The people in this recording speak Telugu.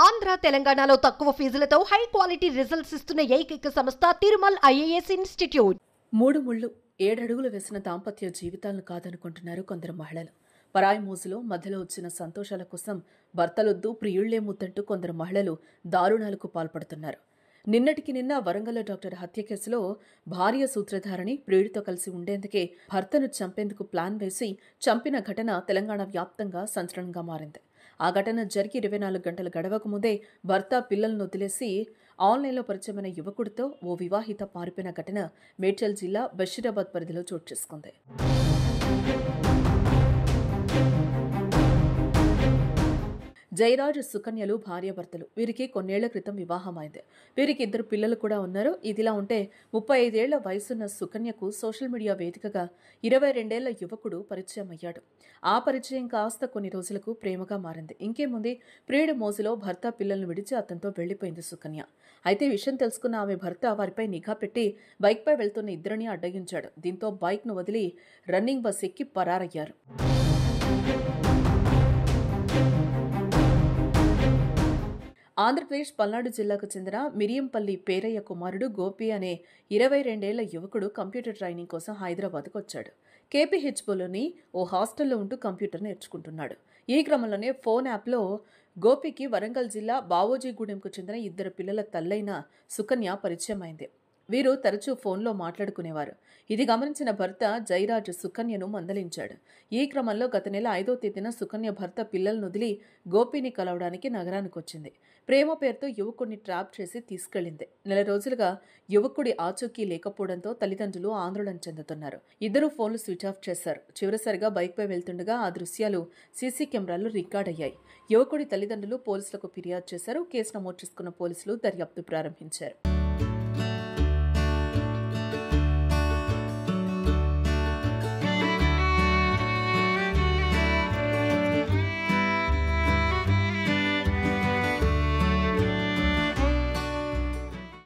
ఆంధ్ర తెలంగాణలో తక్కువ ఫీజులతో హై క్వాలిటీ రిజల్ట్స్ ఇస్తున్న ఏకైక సంస్థ తిరుమల్ ఐఏఎస్ ఇన్స్టిట్యూట్. 3 ముళ్ళు 7 అడుగులు వేసిన దాంపత్య జీవితాలను కాదనుకుంటున్నారు కొందరు మహిళలు. పరాయి మోజులో మధ్యలో వచ్చిన సంతోషాల కోసం భర్తలొద్దు ప్రియుళ్లే ముద్దంటూ కొందరు మహిళలు దారుణాలకు పాల్పడుతున్నారు. నిన్నటికి నిన్న వరంగల్ డాక్టర్ హత్య కేసులో భార్య సూత్రధారిణి ప్రియుడితో కలిసి ఉండేందుకే భర్తను చంపేందుకు ప్లాన్ వేసి చంపిన ఘటన తెలంగాణ వ్యాప్తంగా సంచలనంగా మారింది. ఆ ఘటన జరిగి 24 గంటలు గడవక ముందే భర్త పిల్లలను వదిలేసి ఆన్లైన్లో పరిచయమైన యువకుడితో ఓ వివాహిత పారిపోయిన ఘటన మేడ్చల్ జిల్లా బషీరాబాద్ పరిధిలో చోటు చేసుకుంది. జయరాజ్ సుకన్యలు భార్యాభర్తలు. వీరికి కొన్నేళ్ల క్రితం వివాహమైంది. వీరికి 2 పిల్లలు కూడా ఉన్నారు. ఇదిలా ఉంటే 35 ఏళ్ల వయసున్న సుకన్యకు సోషల్ మీడియా వేదికగా 22 ఏళ్ల యువకుడు పరిచయం అయ్యాడు. ఆ పరిచయం కాస్త కొన్ని రోజులకు ప్రేమగా మారింది. ఇంకేముంది, ప్రియుడి మోజులో భర్త పిల్లలను విడిచి అతనితో వెళ్లిపోయింది సుకన్య. అయితే విషయం తెలుసుకున్న ఆమె భర్త వారిపై నిఘా పెట్టి బైక్పై వెళ్తున్న ఇద్దరిని అడ్డగించాడు. దీంతో బైక్ను వదిలి రన్నింగ్ బస్ ఎక్కి పరారయ్యారు. ఆంధ్రప్రదేశ్ పల్నాడు జిల్లాకు చెందిన మిరియంపల్లి పేరయ్య కుమారుడు గోపి అనే 22 ఏళ్ల యువకుడు కంప్యూటర్ ట్రైనింగ్ కోసం హైదరాబాద్కు వచ్చాడు. కేపీహెచ్బోలోని ఓ హాస్టల్లో ఉంటూ కంప్యూటర్ నేర్చుకుంటున్నాడు. ఈ క్రమంలోనే ఫోన్ యాప్లో గోపికి వరంగల్ జిల్లా బావోజీగూడెంకు చెందిన 2 పిల్లల తల్లైన సుకన్య పరిచయం అయింది. వీరు తరచూ ఫోన్లో మాట్లాడుకునేవారు. ఇది గమనించిన భర్త జయరాజ్ సుకన్యను మందలించాడు. ఈ క్రమంలో గత నెల 5వ తేదీన సుకన్య భర్త పిల్లలను వదిలి గోపిని కలవడానికి నగరానికి వచ్చింది. ప్రేమ పేరుతో యువకుడిని ట్రాప్ చేసి తీసుకెళ్లింది. నెల రోజులుగా యువకుడి ఆచూకీ లేకపోవడంతో తల్లిదండ్రులు ఆందోళన చెందుతున్నారు. ఇద్దరూ ఫోన్లు స్విచ్ ఆఫ్ చేశారు. చివరిసారిగా బైక్పై వెళ్తుండగా ఆ దృశ్యాలు సీసీ కెమెరాల్లో రికార్డ్ అయ్యాయి. యువకుడి తల్లిదండ్రులు పోలీసులకు ఫిర్యాదు చేశారు. కేసు నమోదు చేసుకున్న పోలీసులు దర్యాప్తు ప్రారంభించారు.